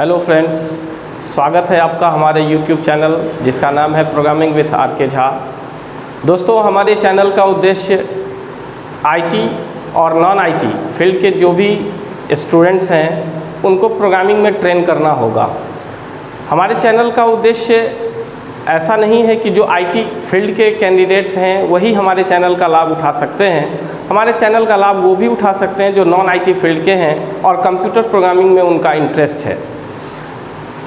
Hello friends, स्वागत है आपका हमारे यूट्यूब चैनल जिसका नाम है प्रोग्रामिंग विथ आर.के. झा। दोस्तों, हमारे चैनल का उद्देश्य आईटी और नॉन आईटी फील्ड के जो भी स्टूडेंट्स हैं उनको प्रोग्रामिंग में ट्रेन करना होगा। हमारे चैनल का उद्देश्य ऐसा नहीं है कि जो आईटी फील्ड के कैंडिडेट्स हैं वही हमारे चैनल का लाभ उठा सकते हैं। हमारे चैनल का लाभ वो भी उठा सकते हैं जो नॉन आईटी फील्ड के हैं और कंप्यूटर प्रोग्रामिंग में उनका इंटरेस्ट है।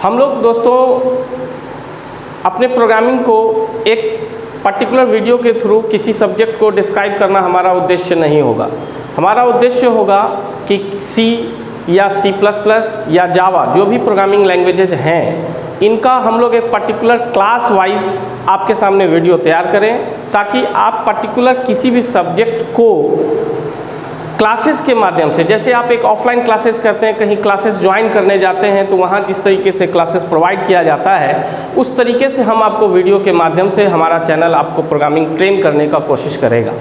हम लोग दोस्तों अपने प्रोग्रामिंग को एक पर्टिकुलर वीडियो के थ्रू किसी सब्जेक्ट को डिस्क्राइब करना हमारा उद्देश्य नहीं होगा। हमारा उद्देश्य होगा कि सी या C++ या जावा जो भी प्रोग्रामिंग लैंग्वेजेज हैं इनका हम लोग एक पर्टिकुलर क्लास वाइज आपके सामने वीडियो तैयार करें ताकि आप पर्टिकुलर किसी भी सब्जेक्ट को क्लासेस के माध्यम से, जैसे आप एक ऑफलाइन क्लासेस करते हैं, कहीं क्लासेस ज्वाइन करने जाते हैं तो वहाँ जिस तरीके से क्लासेस प्रोवाइड किया जाता है उस तरीके से हम आपको वीडियो के माध्यम से हमारा चैनल आपको प्रोग्रामिंग ट्रेन करने का कोशिश करेगा।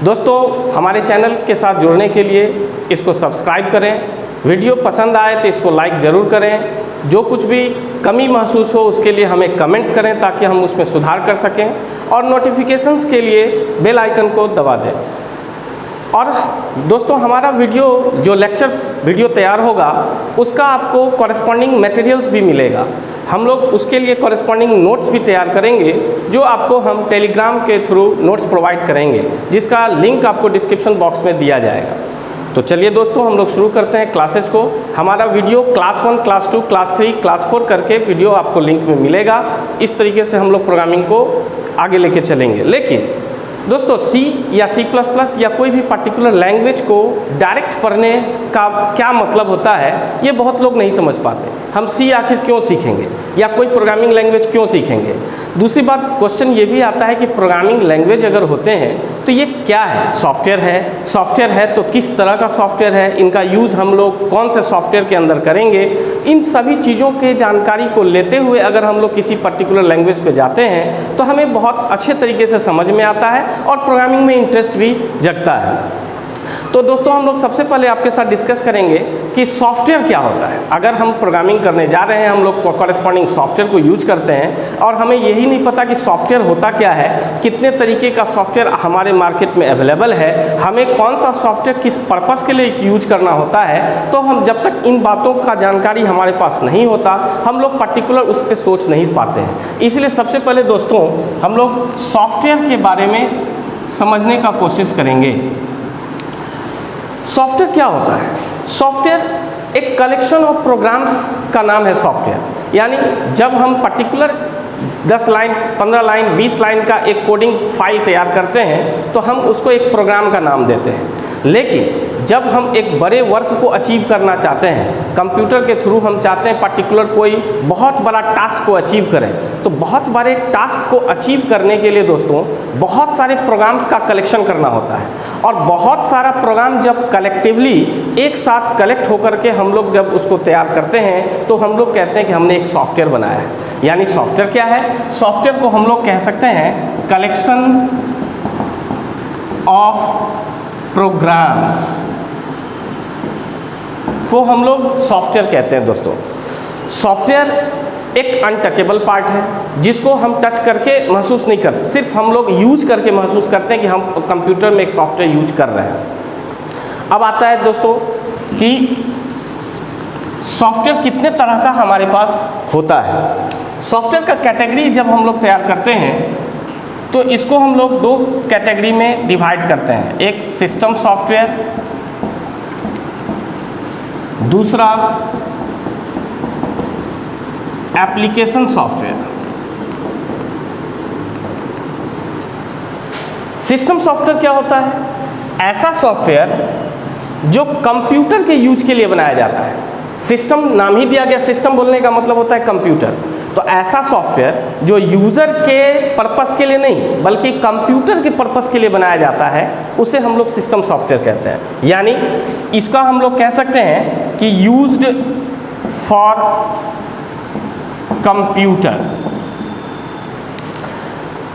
दोस्तों, हमारे चैनल के साथ जुड़ने के लिए इसको सब्सक्राइब करें, वीडियो पसंद आए तो इसको लाइक ज़रूर करें, जो कुछ भी कमी महसूस हो उसके लिए हमें कमेंट्स करें ताकि हम उसमें सुधार कर सकें और नोटिफिकेशंस के लिए बेल आइकन को दबा दें। और दोस्तों, हमारा वीडियो जो लेक्चर वीडियो तैयार होगा उसका आपको कॉरेस्पॉन्डिंग मटेरियल्स भी मिलेगा। हम लोग उसके लिए कॉरेस्पॉन्डिंग नोट्स भी तैयार करेंगे जो आपको हम टेलीग्राम के थ्रू नोट्स प्रोवाइड करेंगे, जिसका लिंक आपको डिस्क्रिप्शन बॉक्स में दिया जाएगा। तो चलिए दोस्तों, हम लोग शुरू करते हैं क्लासेस को। हमारा video class 1, class 2, class 3, class 4 करके वीडियो आपको लिंक में मिलेगा। इस तरीके से हम लोग प्रोग्रामिंग को आगे लेके चलेंगे। लेकिन दोस्तों, सी या C++ या कोई भी पर्टिकुलर लैंग्वेज को डायरेक्ट पढ़ने का क्या मतलब होता है ये बहुत लोग नहीं समझ पाते। हम सी आखिर क्यों सीखेंगे या कोई प्रोग्रामिंग लैंग्वेज क्यों सीखेंगे। दूसरी बात, क्वेश्चन ये भी आता है कि प्रोग्रामिंग लैंग्वेज अगर होते हैं तो ये क्या है। सॉफ्टवेयर है तो किस तरह का सॉफ्टवेयर है, इनका यूज़ हम लोग कौन से सॉफ्टवेयर के अंदर करेंगे, इन सभी चीज़ों के जानकारी को लेते हुए अगर हम लोग किसी पर्टिकुलर लैंग्वेज पे जाते हैं तो हमें बहुत अच्छे तरीके से समझ में आता है और प्रोग्रामिंग में इंटरेस्ट भी जगता है। तो दोस्तों, हम लोग सबसे पहले आपके साथ डिस्कस करेंगे कि सॉफ्टवेयर क्या होता है। अगर हम प्रोग्रामिंग करने जा रहे हैं, हम लोग कॉरेस्पॉन्डिंग सॉफ्टवेयर को यूज करते हैं और हमें यही नहीं पता कि सॉफ्टवेयर होता क्या है, कितने तरीके का सॉफ्टवेयर हमारे मार्केट में अवेलेबल है, हमें कौन सा सॉफ्टवेयर किस पर्पस के लिए यूज करना होता है, तो हम जब तक इन बातों का जानकारी हमारे पास नहीं होता हम लोग पर्टिकुलर उस पर सोच नहीं पाते हैं। इसलिए सबसे पहले दोस्तों हम लोग सॉफ्टवेयर के बारे में समझने का कोशिश करेंगे। सॉफ्टवेयर क्या होता है? सॉफ्टवेयर एक कलेक्शन ऑफ प्रोग्राम्स का नाम है सॉफ्टवेयर। यानी जब हम पर्टिकुलर 10 लाइन, 15 लाइन, 20 लाइन का एक कोडिंग फाइल तैयार करते हैं तो हम उसको एक प्रोग्राम का नाम देते हैं। लेकिन जब हम एक बड़े वर्क को अचीव करना चाहते हैं, कंप्यूटर के थ्रू हम चाहते हैं पर्टिकुलर कोई बहुत बड़ा टास्क को अचीव करें, तो बहुत बड़े टास्क को अचीव करने के लिए दोस्तों बहुत सारे प्रोग्राम्स का कलेक्शन करना होता है। और बहुत सारा प्रोग्राम जब कलेक्टिवली एक साथ कलेक्ट होकर के हम लोग जब उसको तैयार करते हैं तो हम लोग कहते हैं कि हमने एक सॉफ्टवेयर बनाया है। यानी सॉफ्टवेयर क्या है? सॉफ्टवेयर को हम लोग कह सकते हैं कलेक्शन ऑफ प्रोग्राम्स को हम लोग सॉफ्टवेयर कहते हैं। दोस्तों, सॉफ्टवेयर एक अनटचेबल पार्ट है जिसको हम टच करके महसूस नहीं कर सकते, सिर्फ हम लोग यूज करके महसूस करते हैं कि हम कंप्यूटर में एक सॉफ्टवेयर यूज कर रहे हैं। अब आता है दोस्तों कि सॉफ्टवेयर कितने तरह का हमारे पास होता है। सॉफ्टवेयर का कैटेगरी जब हम लोग तैयार करते हैं तो इसको हम लोग 2 कैटेगरी में डिवाइड करते हैं। एक सिस्टम सॉफ्टवेयर, दूसरा एप्लीकेशन सॉफ्टवेयर। सिस्टम सॉफ्टवेयर क्या होता है? ऐसा सॉफ्टवेयर जो कंप्यूटर के यूज के लिए बनाया जाता है। सिस्टम नाम ही दिया गया, सिस्टम बोलने का मतलब होता है कंप्यूटर। तो ऐसा सॉफ्टवेयर जो यूज़र के पर्पस के लिए नहीं बल्कि कंप्यूटर के पर्पस के लिए बनाया जाता है उसे हम लोग सिस्टम सॉफ्टवेयर कहते हैं। यानी इसका हम लोग कह सकते हैं कि यूज्ड फॉर कंप्यूटर।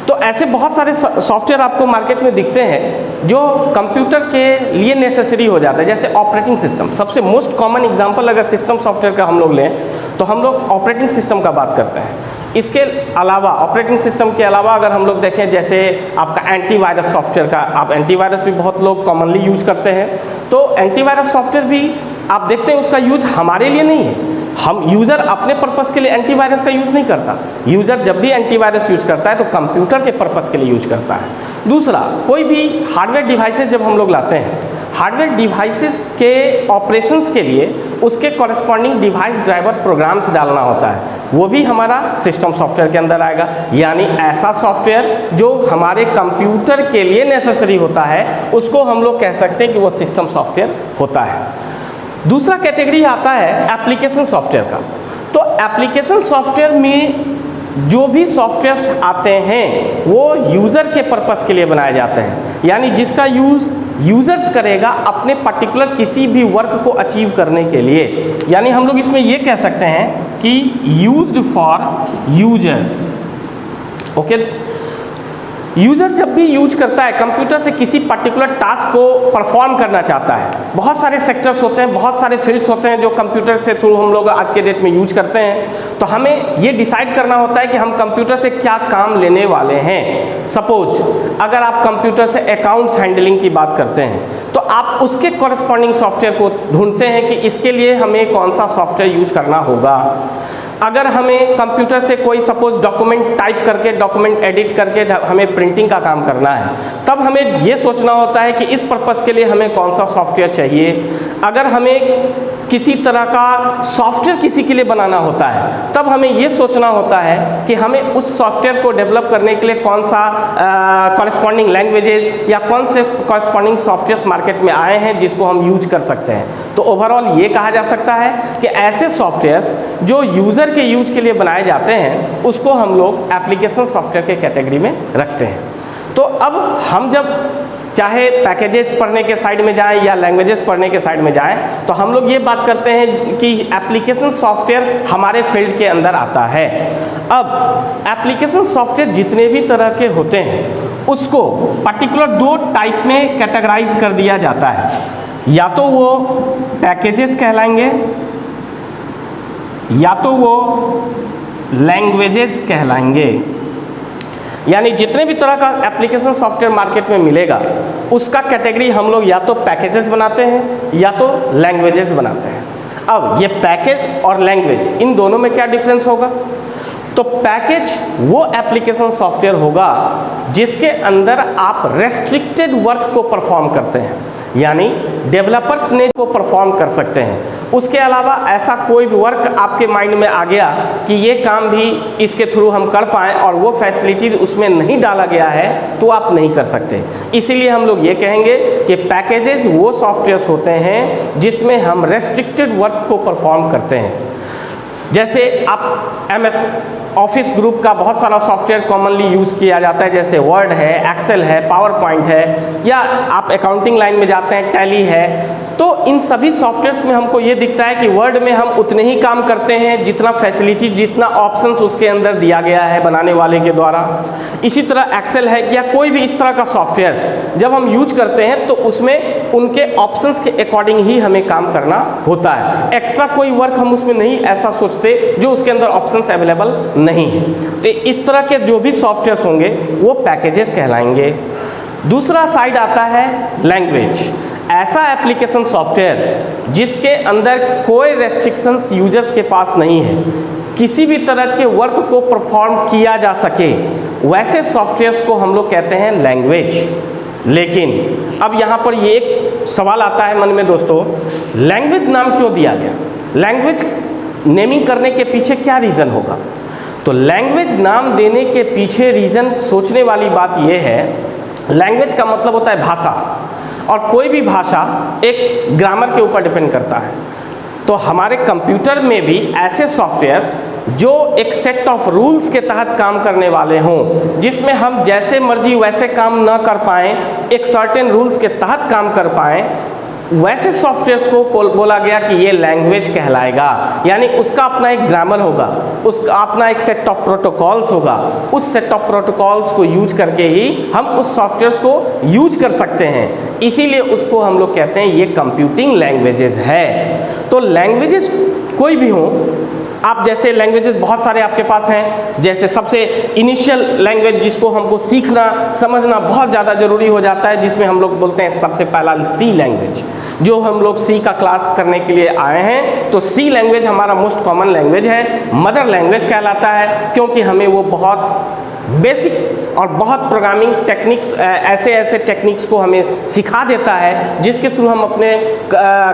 तो ऐसे बहुत सारे सॉफ्टवेयर आपको मार्केट में दिखते हैं जो कंप्यूटर के लिए नेसेसरी हो जाता है, जैसे ऑपरेटिंग सिस्टम। सबसे मोस्ट कॉमन एग्जांपल अगर सिस्टम सॉफ्टवेयर का हम लोग लें तो हम लोग ऑपरेटिंग सिस्टम का बात करते हैं। इसके अलावा ऑपरेटिंग सिस्टम के अलावा अगर हम लोग देखें, जैसे आपका एंटीवायरस सॉफ्टवेयर का, आप एंटीवायरस भी बहुत लोग कॉमनली यूज करते हैं। तो एंटीवायरस सॉफ्टवेयर भी आप देखते हैं उसका यूज हमारे लिए नहीं है। हम यूज़र अपने पर्पस के लिए एंटीवायरस का यूज़ नहीं करता। यूज़र जब भी एंटीवायरस यूज करता है तो कंप्यूटर के पर्पस के लिए यूज करता है। दूसरा, कोई भी हार्डवेयर डिवाइसेस जब हम लोग लाते हैं, हार्डवेयर डिवाइसेस के ऑपरेशंस के लिए उसके कॉरेस्पॉन्डिंग डिवाइस ड्राइवर प्रोग्राम्स डालना होता है, वो भी हमारा सिस्टम सॉफ्टवेयर के अंदर आएगा। यानी ऐसा सॉफ्टवेयर जो हमारे कंप्यूटर के लिए नेसेसरी होता है उसको हम लोग कह सकते हैं कि वो सिस्टम सॉफ्टवेयर होता है। दूसरा कैटेगरी आता है एप्लीकेशन सॉफ्टवेयर का। तो एप्लीकेशन सॉफ्टवेयर में जो भी सॉफ्टवेयर्स आते हैं वो यूज़र के पर्पस के लिए बनाए जाते हैं, यानी जिसका यूज़ यूज़र्स करेगा अपने पर्टिकुलर किसी भी वर्क को अचीव करने के लिए। यानी हम लोग इसमें ये कह सकते हैं कि used for users. Okay, user जब भी यूज करता है कंप्यूटर से किसी पर्टिकुलर टास्क को परफॉर्म करना चाहता है, बहुत सारे सेक्टर्स होते हैं, बहुत सारे फील्ड्स होते हैं जो कंप्यूटर से थ्रू हम लोग आज के डेट में यूज करते हैं। तो हमें ये डिसाइड करना होता है कि हम कंप्यूटर से क्या काम लेने वाले हैं। सपोज अगर आप कंप्यूटर से अकाउंट्स हैंडलिंग की बात करते हैं तो आप उसके कॉरेस्पॉन्डिंग सॉफ्टवेयर को ढूंढते हैं कि इसके लिए हमें कौन सा सॉफ्टवेयर यूज करना होगा। अगर हमें कंप्यूटर से कोई सपोज डॉक्यूमेंट टाइप करके, डॉक्यूमेंट एडिट करके हमें प्रिंटिंग का काम करना है, तब हमें ये सोचना होता है कि इस पर्पस के लिए हमें कौन सा सॉफ्टवेयर चाहिए। अगर हमें किसी तरह का सॉफ्टवेयर किसी के लिए बनाना होता है तब हमें ये सोचना होता है कि हमें उस सॉफ्टवेयर को डेवलप करने के लिए कौन सा कॉरेस्पॉन्डिंग लैंग्वेजेस या कौन से कॉरेस्पॉन्डिंग सॉफ्टवेयर्स मार्केट में आए हैं जिसको हम यूज कर सकते हैं। तो ओवरऑल ये कहा जा सकता है कि ऐसे सॉफ्टवेयर्स जो यूज़र के यूज के लिए बनाए जाते हैं उसको हम लोग एप्लीकेशन सॉफ्टवेयर के कैटेगरी में रखते हैं। तो अब हम जब चाहे पैकेजेस पढ़ने के साइड में जाएं या लैंग्वेजेस पढ़ने के साइड में जाएं तो हम लोग ये बात करते हैं कि एप्लीकेशन सॉफ्टवेयर हमारे फील्ड के अंदर आता है। अब एप्लीकेशन सॉफ्टवेयर जितने भी तरह के होते हैं उसको पर्टिकुलर दो टाइप में कैटेगराइज कर दिया जाता है। या तो वो पैकेजेस कहलाएंगे या तो वो लैंग्वेजेस कहलाएंगे। यानी जितने भी तरह का एप्लीकेशन सॉफ्टवेयर मार्केट में मिलेगा उसका कैटेगरी हम लोग या तो पैकेजेस बनाते हैं या तो लैंग्वेजेस बनाते हैं। अब ये पैकेज और लैंग्वेज इन दोनों में क्या डिफरेंस होगा? तो पैकेज वो एप्लीकेशन सॉफ्टवेयर होगा जिसके अंदर आप रेस्ट्रिक्टेड वर्क को परफॉर्म करते हैं, यानी डेवलपर्स ने को परफॉर्म कर सकते हैं। उसके अलावा ऐसा कोई भी वर्क आपके माइंड में आ गया कि ये काम भी इसके थ्रू हम कर पाएँ और वो फैसिलिटीज उसमें नहीं डाला गया है तो आप नहीं कर सकते। इसीलिए हम लोग ये कहेंगे कि पैकेजेस वो सॉफ्टवेयर्स होते हैं जिसमें हम रेस्ट्रिक्टेड वर्क को परफॉर्म करते हैं। जैसे आप MS ऑफिस ग्रुप का बहुत सारा सॉफ्टवेयर कॉमनली यूज़ किया जाता है, जैसे वर्ड है, एक्सेल है, पावर पॉइंट है, या आप अकाउंटिंग लाइन में जाते हैं टैली है। तो इन सभी सॉफ्टवेयर्स में हमको ये दिखता है कि वर्ड में हम उतने ही काम करते हैं जितना फैसिलिटी, जितना ऑप्शंस उसके अंदर दिया गया है बनाने वाले के द्वारा। इसी तरह एक्सेल है या कोई भी इस तरह का सॉफ्टवेयर जब हम यूज करते हैं तो उसमें उनके ऑप्शंस के अकॉर्डिंग ही हमें काम करना होता है। एक्स्ट्रा कोई वर्क हम उसमें नहीं ऐसा सोचते जो उसके अंदर ऑप्शंस अवेलेबल नहीं है। तो इस तरह के जो भी सॉफ्टवेयर होंगे वो पैकेजेस कहलाएंगे। दूसरा साइड आता है लैंग्वेज। ऐसा एप्लीकेशन सॉफ्टवेयर जिसके अंदर कोई रेस्ट्रिक्शंस यूजर्स के पास नहीं है, किसी भी तरह के वर्क को परफॉर्म किया जा सके, वैसे सॉफ्टवेयर्स को हम लोग कहते हैं लैंग्वेज। लेकिन अब यहाँ पर ये एक सवाल आता है मन में दोस्तों, लैंग्वेज नाम क्यों दिया गया? लैंग्वेज नेमिंग करने के पीछे क्या रीज़न होगा? तो लैंग्वेज नाम देने के पीछे रीज़न सोचने वाली बात यह है, लैंग्वेज का मतलब होता है भाषा, और कोई भी भाषा एक ग्रामर के ऊपर डिपेंड करता है। तो हमारे कंप्यूटर में भी ऐसे सॉफ्टवेयर्स जो एक सेट ऑफ रूल्स के तहत काम करने वाले हों, जिसमें हम जैसे मर्जी वैसे काम न कर पाएँ, एक सर्टेन रूल्स के तहत काम कर पाएँ, वैसे सॉफ्टवेयर्स को बोला गया कि ये लैंग्वेज कहलाएगा, यानी उसका अपना एक ग्रामर होगा, उसका अपना एक सेट ऑफ प्रोटोकॉल्स होगा। उस सेट ऑफ प्रोटोकॉल्स को यूज करके ही हम उस सॉफ्टवेयर्स को यूज कर सकते हैं, इसीलिए उसको हम लोग कहते हैं ये कंप्यूटिंग लैंग्वेजेस है। तो लैंग्वेजेस कोई भी हो, आप जैसे लैंग्वेजेस बहुत सारे आपके पास हैं, जैसे सबसे इनिशियल लैंग्वेज जिसको हमको सीखना समझना बहुत ज़्यादा ज़रूरी हो जाता है, जिसमें हम लोग बोलते हैं सबसे पहला सी लैंग्वेज। जो हम लोग सी का क्लास करने के लिए आए हैं, तो सी लैंग्वेज हमारा मोस्ट कॉमन लैंग्वेज है, मदर लैंग्वेज कहलाता है, क्योंकि हमें वो बहुत बेसिक और बहुत प्रोग्रामिंग टेक्निक्स, ऐसे टेक्निक्स को हमें सिखा देता है जिसके थ्रू हम अपने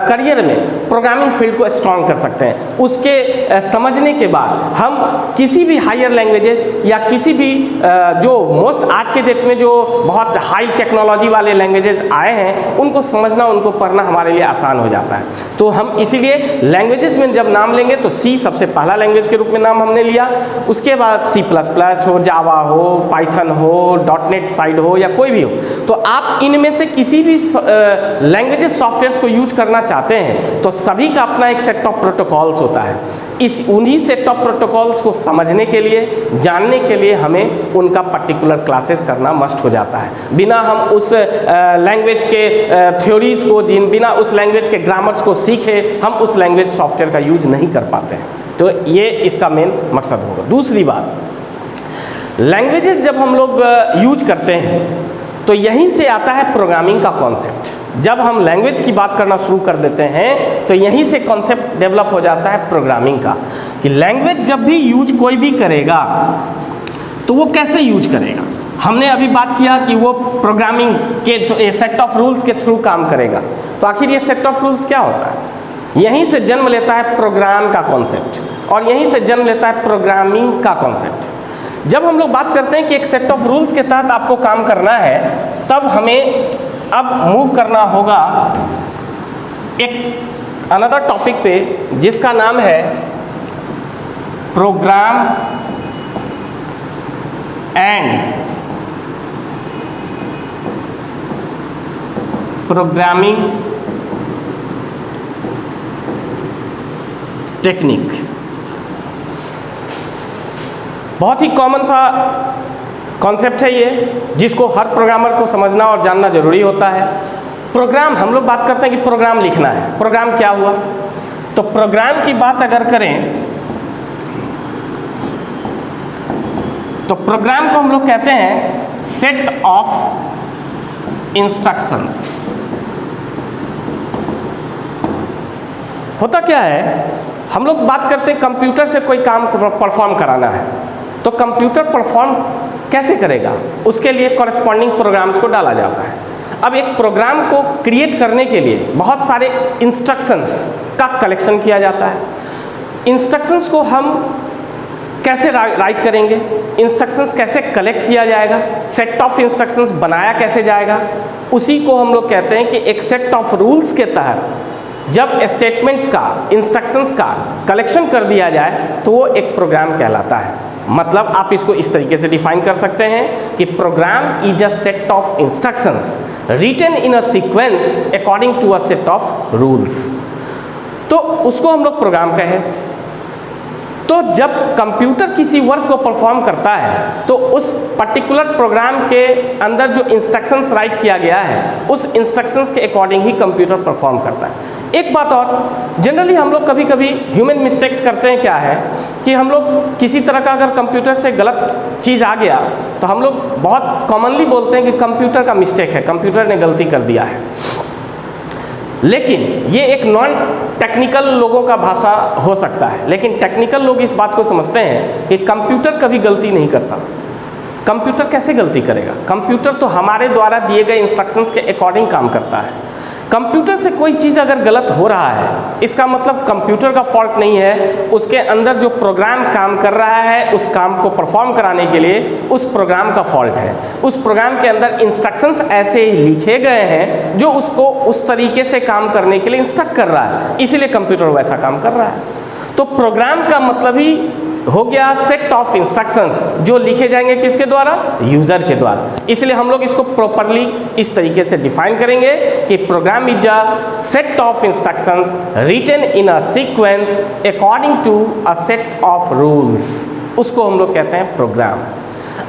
करियर में प्रोग्रामिंग फील्ड को स्ट्रॉन्ग कर सकते हैं। उसके समझने के बाद हम किसी भी हायर लैंग्वेजेस या किसी भी जो मोस्ट आज के डेट में जो बहुत हाई टेक्नोलॉजी वाले लैंग्वेजेस आए हैं, उनको समझना, उनको पढ़ना हमारे लिए आसान हो जाता है। तो हम इसीलिए लैंग्वेजेस में जब नाम लेंगे तो सी सबसे पहला लैंग्वेज के रूप में नाम हमने लिया, उसके बाद C++ हो, जावा हो, पाइथन हो, .NET साइड हो या कोई भी हो। तो आप इनमें से किसी भी लैंग्वेजेस सॉफ्टवेयर्स को यूज करना चाहते हैं तो सभी का अपना एक सेट ऑफ प्रोटोकॉल्स होता है। उन्हीं सेट ऑफ प्रोटोकॉल्स को समझने के लिए, जानने के लिए हमें उनका पर्टिकुलर क्लासेस करना मस्ट हो जाता है। बिना हम उस लैंग्वेज के थ्योरीज को, बिना उस लैंग्वेज के ग्रामर्स को सीखे हम उस लैंग्वेज सॉफ्टवेयर का यूज नहीं कर पाते हैं। तो ये इसका मेन मकसद होगा। दूसरी बात, लैंग्वेजेस जब हम लोग यूज करते हैं तो यहीं से आता है प्रोग्रामिंग का कॉन्सेप्ट। जब हम लैंग्वेज की बात करना शुरू कर देते हैं तो यहीं से कॉन्सेप्ट डेवलप हो जाता है प्रोग्रामिंग का, कि लैंग्वेज जब भी यूज कोई भी करेगा तो वो कैसे यूज करेगा। हमने अभी बात किया कि वो प्रोग्रामिंग के सेट ऑफ रूल्स के थ्रू काम करेगा। तो आखिर ये सेट ऑफ रूल्स क्या होता है? यहीं से जन्म लेता है प्रोग्राम का कॉन्सेप्ट, और यहीं से जन्म लेता है प्रोग्रामिंग का कॉन्सेप्ट। जब हम लोग बात करते हैं कि एक सेट ऑफ रूल्स के तहत आपको काम करना है, तब हमें अब मूव करना होगा एक अनदर टॉपिक पे, जिसका नाम है प्रोग्राम एंड प्रोग्रामिंग टेक्निक। बहुत ही कॉमन सा कॉन्सेप्ट है ये, जिसको हर प्रोग्रामर को समझना और जानना जरूरी होता है। प्रोग्राम, हम लोग बात करते हैं कि प्रोग्राम लिखना है। प्रोग्राम क्या हुआ? तो प्रोग्राम की बात अगर करें तो प्रोग्राम को हम लोग कहते हैं सेट ऑफ इंस्ट्रक्शंस। होता क्या है, हम लोग बात करते हैं कंप्यूटर से कोई काम परफॉर्म कराना है, तो कंप्यूटर परफॉर्म कैसे करेगा? उसके लिए कॉरेस्पॉन्डिंग प्रोग्राम्स को डाला जाता है। अब एक प्रोग्राम को क्रिएट करने के लिए बहुत सारे इंस्ट्रक्शंस का कलेक्शन किया जाता है। इंस्ट्रक्शंस को हम कैसे राइट करेंगे, इंस्ट्रक्शंस कैसे कलेक्ट किया जाएगा, सेट ऑफ इंस्ट्रक्शंस बनाया कैसे जाएगा, उसी को हम लोग कहते हैं कि एक सेट ऑफ रूल्स के तहत जब स्टेटमेंट्स का, इंस्ट्रक्शंस का कलेक्शन कर दिया जाए तो वो एक प्रोग्राम कहलाता है। मतलब आप इसको इस तरीके से डिफाइन कर सकते हैं कि program is a set of instructions written in a sequence according to a set of rules. तो उसको हम लोग प्रोग्राम कहें। तो जब कंप्यूटर किसी वर्क को परफॉर्म करता है तो उस पर्टिकुलर प्रोग्राम के अंदर जो इंस्ट्रक्शंस राइट किया गया है, उस इंस्ट्रक्शंस के अकॉर्डिंग ही कंप्यूटर परफॉर्म करता है। एक बात और, जनरली हम लोग कभी कभी ह्यूमन मिस्टेक्स करते हैं। क्या है कि हम लोग किसी तरह का अगर कंप्यूटर से गलत चीज़ आ गया तो हम लोग बहुत कॉमनली बोलते हैं कि कंप्यूटर का मिस्टेक है, कंप्यूटर ने गलती कर दिया है। लेकिन ये एक नॉन टेक्निकल लोगों का भाषा हो सकता है, लेकिन टेक्निकल लोग इस बात को समझते हैं कि कंप्यूटर कभी गलती नहीं करता। कंप्यूटर कैसे गलती करेगा? कंप्यूटर तो हमारे द्वारा दिए गए इंस्ट्रक्शंस के अकॉर्डिंग काम करता है। कंप्यूटर से कोई चीज़ अगर गलत हो रहा है, इसका मतलब कंप्यूटर का फॉल्ट नहीं है, उसके अंदर जो प्रोग्राम काम कर रहा है उस काम को परफॉर्म कराने के लिए उस प्रोग्राम का फॉल्ट है। उस प्रोग्राम के अंदर इंस्ट्रक्शंस ऐसे ही लिखे गए हैं जो उसको उस तरीके से काम करने के लिए इंस्ट्रक्ट कर रहा है, इसीलिए कंप्यूटर वैसा काम कर रहा है। तो प्रोग्राम का मतलब ही हो गया सेट ऑफ इंस्ट्रक्शंस जो लिखे जाएंगे किसके द्वारा, यूजर के द्वारा। इसलिए हम लोग इसको प्रॉपरली इस तरीके से डिफाइन करेंगे कि program is a set of instructions written in a sequence according to a set of rules, उसको हम लोग कहते हैं प्रोग्राम।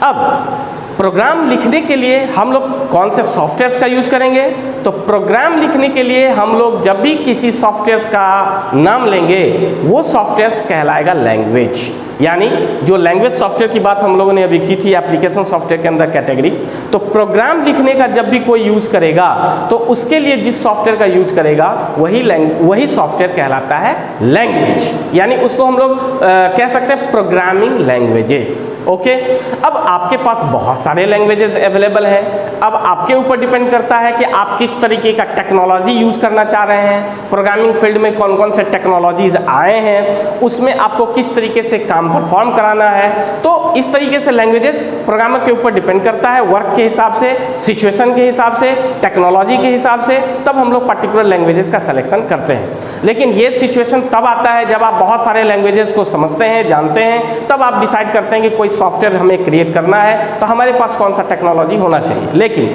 अब प्रोग्राम लिखने के लिए हम लोग कौन से सॉफ्टवेयर्स का यूज करेंगे, तो प्रोग्राम लिखने के लिए हम लोग जब भी किसी सॉफ्टवेयर्स का नाम लेंगे वो सॉफ्टवेयर्स कहलाएगा लैंग्वेज। यानी जो लैंग्वेज सॉफ्टवेयर की बात हम लोगों ने अभी की थी एप्लीकेशन सॉफ्टवेयर के अंदर कैटेगरी, तो प्रोग्राम लिखने का जब भी कोई यूज करेगा तो उसके लिए जिस सॉफ्टवेयर का यूज करेगा वही सॉफ्टवेयर कहलाता है लैंग्वेज। यानी उसको हम लोग कह सकते हैं प्रोग्रामिंग लैंग्वेजेस। ओके, अब आपके पास बहुत सारे लैंग्वेजेस अवेलेबल हैं। अब आपके ऊपर डिपेंड करता है कि आप किस तरीके का टेक्नोलॉजी यूज करना चाह रहे हैं, प्रोग्रामिंग फील्ड में कौन कौन से टेक्नोलॉजीज आए हैं, उसमें आपको किस तरीके से काम परफॉर्म कराना है। तो इस तरीके से लैंग्वेजेस प्रोग्रामर के ऊपर डिपेंड करता है, वर्क के हिसाब से, सिचुएशन के हिसाब से, टेक्नोलॉजी के हिसाब से, तब हम लोग पर्टिकुलर लैंग्वेजेस का सिलेक्शन करते हैं। लेकिन ये सिचुएशन तब आता है जब आप बहुत सारे लैंग्वेजेस को समझते हैं, जानते हैं, तब आप डिसाइड करते हैं कि कोई सॉफ्टवेयर हमें क्रिएट करना है तो हमारे पास कौन सा टेक्नोलॉजी होना चाहिए। लेकिन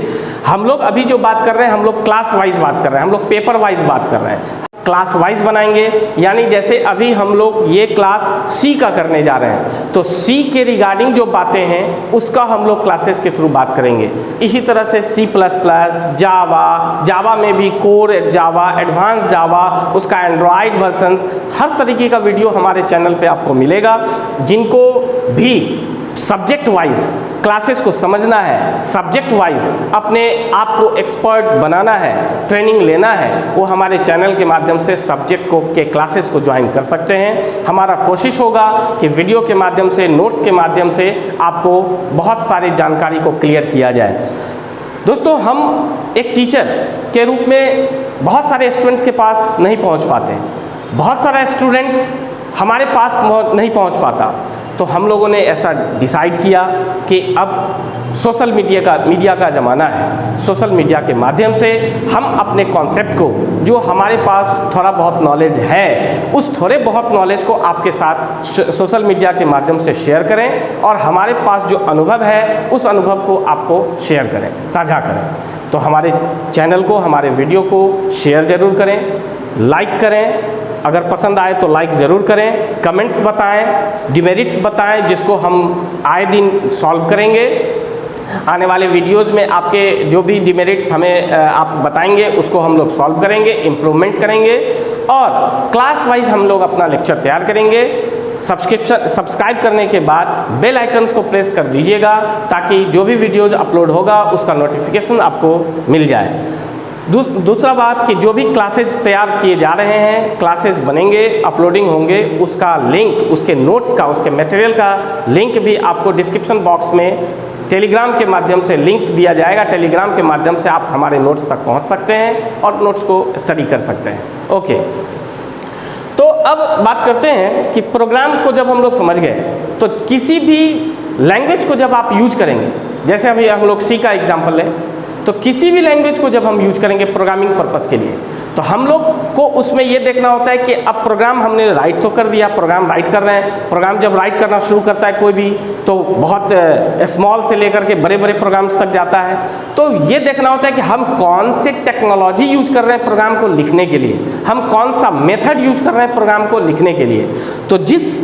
हम लोग अभी जो बात कर रहे हैं, हम लोग क्लास वाइज बात कर रहे हैं, हम लोग पेपर वाइज बात कर रहे हैं, क्लास वाइज बनाएंगे। यानी जैसे अभी हम लोग ये क्लास सी का करने जा रहे हैं तो सी के रिगार्डिंग जो बातें हैं उसका हम लोग क्लासेस के थ्रू बात करेंगे। इसी तरह से सी प्लस प्लस, जावा में भी कोर जावा, एडवांस जावा, उसका एंड्रॉयड वर्जन्स, हर तरीके का वीडियो हमारे चैनल पे आपको मिलेगा। जिनको भी सब्जेक्ट वाइज क्लासेस को समझना है, सब्जेक्ट वाइज अपने आप को एक्सपर्ट बनाना है, ट्रेनिंग लेना है, वो हमारे चैनल के माध्यम से सब्जेक्ट के क्लासेस को ज्वाइन कर सकते हैं। हमारा कोशिश होगा कि वीडियो के माध्यम से, नोट्स के माध्यम से आपको बहुत सारी जानकारी को क्लियर किया जाए। दोस्तों, हम एक टीचर के रूप में बहुत सारे स्टूडेंट्स के पास नहीं पहुंच पाते, बहुत सारे स्टूडेंट्स हमारे पास नहीं पहुंच पाता, तो हम लोगों ने ऐसा डिसाइड किया कि अब सोशल मीडिया का ज़माना है। सोशल मीडिया के माध्यम से हम अपने कॉन्सेप्ट को, जो हमारे पास थोड़ा बहुत नॉलेज है, उस थोड़े बहुत नॉलेज को आपके साथ सोशल मीडिया के माध्यम से शेयर करें और हमारे पास जो अनुभव है उस अनुभव को आपको शेयर करें, साझा करें। तो हमारे चैनल को, हमारे वीडियो को शेयर ज़रूर करें, लाइक करें, अगर पसंद आए तो लाइक ज़रूर करें, कमेंट्स बताएं, डिमेरिट्स बताएं, जिसको हम आए दिन सॉल्व करेंगे। आने वाले वीडियोज़ में आपके जो भी डिमेरिट्स हमें आप बताएंगे उसको हम लोग सॉल्व करेंगे, इम्प्रूवमेंट करेंगे और क्लास वाइज हम लोग अपना लेक्चर तैयार करेंगे। सब्सक्राइब करने के बाद बेल आइकन्स को प्रेस कर दीजिएगा ताकि जो भी वीडियोज़ अपलोड होगा उसका नोटिफिकेशन आपको मिल जाए। दूसरा बात कि जो भी क्लासेस तैयार किए जा रहे हैं, क्लासेस बनेंगे, अपलोडिंग होंगे, उसका लिंक, उसके नोट्स का, उसके मटेरियल का लिंक भी आपको डिस्क्रिप्शन बॉक्स में टेलीग्राम के माध्यम से लिंक दिया जाएगा। टेलीग्राम के माध्यम से आप हमारे नोट्स तक पहुंच सकते हैं और नोट्स को स्टडी कर सकते हैं। ओके, तो अब बात करते हैं कि प्रोग्राम को जब हम लोग समझ गए तो किसी भी लैंग्वेज को जब आप यूज करेंगे, जैसे अभी हम लोग सी का एग्जाम्पल लें, तो किसी भी लैंग्वेज को जब हम यूज करेंगे प्रोग्रामिंग पर्पस के लिए, तो हम लोग को उसमें ये देखना होता है कि अब प्रोग्राम हमने राइट तो कर दिया, प्रोग्राम राइट कर रहे हैं। प्रोग्राम जब राइट करना शुरू करता है कोई भी, तो बहुत स्मॉल से लेकर के बड़े बड़े प्रोग्राम्स तक जाता है। तो ये देखना होता है कि हम कौन से टेक्नोलॉजी यूज कर रहे हैं प्रोग्राम को लिखने के लिए, हम कौन सा मेथड यूज कर रहे हैं प्रोग्राम को लिखने के लिए। तो जिस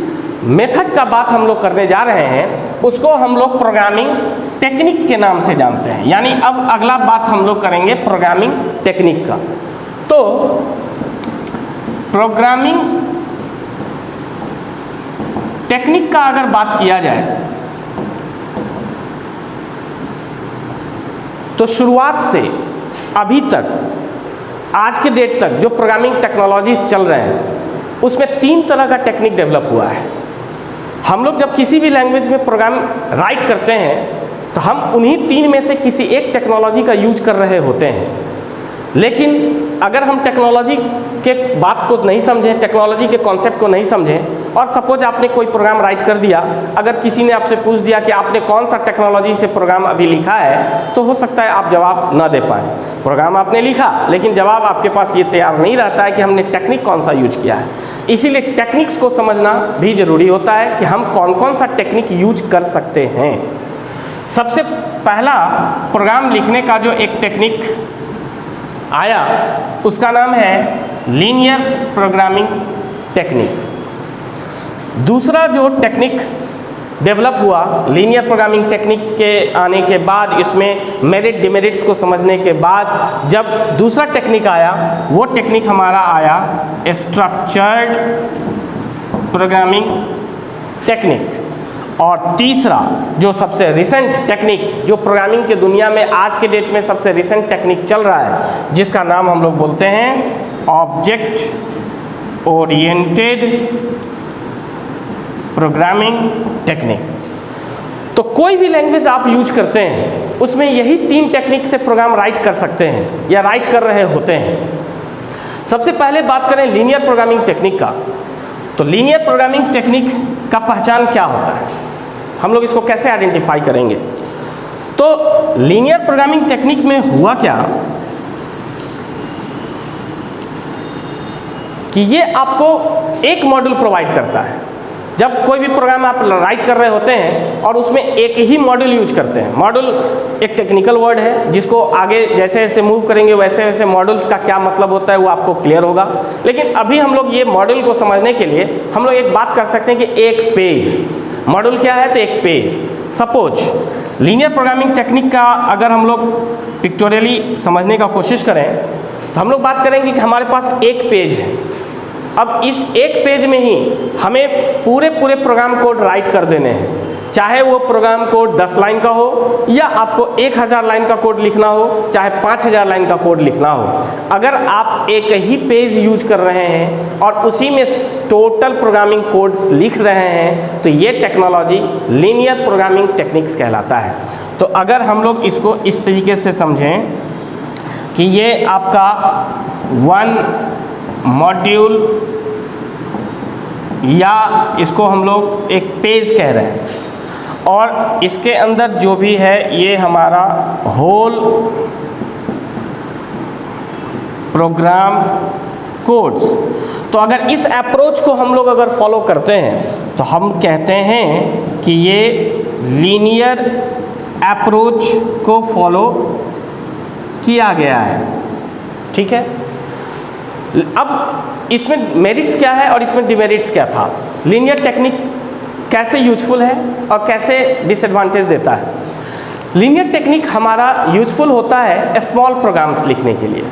मेथड का बात हम लोग करने जा रहे हैं उसको हम लोग प्रोग्रामिंग टेक्निक के नाम से जानते हैं। यानी अब अगला बात हम लोग करेंगे प्रोग्रामिंग टेक्निक का। तो प्रोग्रामिंग टेक्निक का अगर बात किया जाए तो शुरुआत से अभी तक, आज के डेट तक जो प्रोग्रामिंग टेक्नोलॉजीज चल रहे हैं उसमें 3 तरह का टेक्निक डेवलप हुआ है। हम लोग जब किसी भी लैंग्वेज में प्रोग्राम राइट करते हैं तो हम उन्हीं 3 में से किसी एक टेक्नोलॉजी का यूज कर रहे होते हैं। लेकिन अगर हम टेक्नोलॉजी के बात को नहीं समझें, टेक्नोलॉजी के कॉन्सेप्ट को नहीं समझें, और सपोज आपने कोई प्रोग्राम राइट कर दिया, अगर किसी ने आपसे पूछ दिया कि आपने कौन सा टेक्नोलॉजी से प्रोग्राम अभी लिखा है, तो हो सकता है आप जवाब ना दे पाएँ। प्रोग्राम आपने लिखा लेकिन जवाब आपके पास ये तैयार नहीं रहता है कि हमने टेक्निक कौन सा यूज किया है। इसीलिए टेक्निक्स को समझना भी ज़रूरी होता है कि हम कौन कौन सा टेक्निक यूज कर सकते हैं। सबसे पहला प्रोग्राम लिखने का जो एक टेक्निक आया उसका नाम है लीनियर प्रोग्रामिंग टेक्निक। दूसरा जो टेक्निक डेवलप हुआ लीनियर प्रोग्रामिंग टेक्निक के आने के बाद, इसमें मेरिट डिमेरिट्स को समझने के बाद जब दूसरा टेक्निक आया, वो टेक्निक हमारा आया स्ट्रक्चर्ड प्रोग्रामिंग टेक्निक। और तीसरा जो सबसे रिसेंट टेक्निक, जो प्रोग्रामिंग के दुनिया में आज के डेट में सबसे रिसेंट टेक्निक चल रहा है, जिसका नाम हम लोग बोलते हैं ऑब्जेक्ट ओरिएंटेड प्रोग्रामिंग टेक्निक। तो कोई भी लैंग्वेज आप यूज करते हैं उसमें यही 3 टेक्निक से प्रोग्राम राइट कर सकते हैं या राइट कर रहे होते हैं। सबसे पहले बात करें लीनियर प्रोग्रामिंग टेक्निक का, तो लीनियर प्रोग्रामिंग टेक्निक का पहचान क्या होता है, हम लोग इसको कैसे आइडेंटिफाई करेंगे। तो लीनियर प्रोग्रामिंग टेक्निक में हुआ क्या कि ये आपको एक मॉड्यूल प्रोवाइड करता है। जब कोई भी प्रोग्राम आप राइट कर रहे होते हैं और उसमें एक ही मॉड्यूल यूज करते हैं, मॉड्यूल एक टेक्निकल वर्ड है जिसको आगे जैसे जैसे मूव करेंगे वैसे वैसे मॉड्यूल्स का क्या मतलब होता है वो आपको क्लियर होगा। लेकिन अभी हम लोग ये मॉड्यूल को समझने के लिए हम लोग एक बात कर सकते हैं कि एक पेज, मॉड्यूल क्या है तो एक page. Suppose linear programming technique का अगर हम लोग पिक्टोरियली समझने का कोशिश करें तो हम लोग बात करेंगे कि हमारे पास एक पेज है। अब इस एक पेज में ही हमें पूरे प्रोग्राम कोड राइट कर देने हैं, चाहे वो प्रोग्राम कोड 10 लाइन का हो या आपको 1000 लाइन का कोड लिखना हो, चाहे 5000 लाइन का कोड लिखना हो। अगर आप एक ही पेज यूज कर रहे हैं और उसी में टोटल प्रोग्रामिंग कोड्स लिख रहे हैं तो ये टेक्नोलॉजी लीनियर प्रोग्रामिंग टेक्निक्स कहलाता है। तो अगर हम लोग इसको इस तरीके से समझें कि ये आपका 1 मॉड्यूल या इसको हम लोग एक पेज कह रहे हैं और इसके अंदर जो भी है ये हमारा होल प्रोग्राम कोड्स। तो अगर इस अप्रोच को हम लोग अगर फॉलो करते हैं तो हम कहते हैं कि ये लीनियर अप्रोच को फॉलो किया गया है। ठीक है, अब इसमें मेरिट्स क्या है और इसमें डिमेरिट्स क्या था, लीनियर टेक्निक कैसे यूजफुल है और कैसे डिसएडवांटेज देता है। लीनियर टेक्निक हमारा यूजफुल होता है स्मॉल प्रोग्राम्स लिखने के लिए।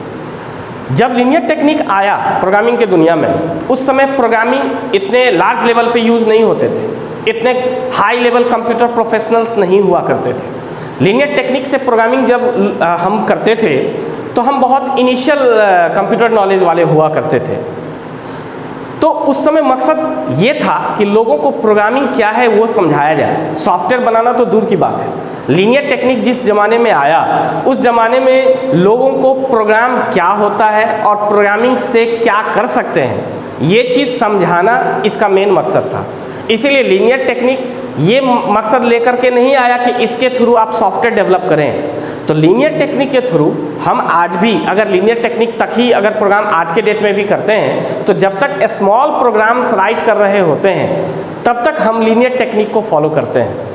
जब लीनियर टेक्निक आया प्रोग्रामिंग के दुनिया में, उस समय प्रोग्रामिंग इतने लार्ज लेवल पे यूज़ नहीं होते थे, इतने हाई लेवल कंप्यूटर प्रोफेशनल्स नहीं हुआ करते थे। लीनियर टेक्निक से प्रोग्रामिंग जब हम करते थे तो हम बहुत इनिशियल कंप्यूटर नॉलेज वाले हुआ करते थे। तो उस समय मकसद ये था कि लोगों को प्रोग्रामिंग क्या है वो समझाया जाए। सॉफ्टवेयर बनाना तो दूर की बात है, लीनियर टेक्निक जिस ज़माने में आया उस ज़माने में लोगों को प्रोग्राम क्या होता है और प्रोग्रामिंग से क्या कर सकते हैं ये चीज़ समझाना इसका मेन मकसद था। इसीलिए लीनियर टेक्निक ये मकसद लेकर के नहीं आया कि इसके थ्रू आप सॉफ्टवेयर डेवलप करें। तो लीनियर टेक्निक के थ्रू हम आज भी अगर लीनियर टेक्निक तक ही अगर प्रोग्राम आज के डेट में भी करते हैं तो जब तक स्मॉल प्रोग्राम्स राइट कर रहे होते हैं तब तक हम लीनियर टेक्निक को फॉलो करते हैं।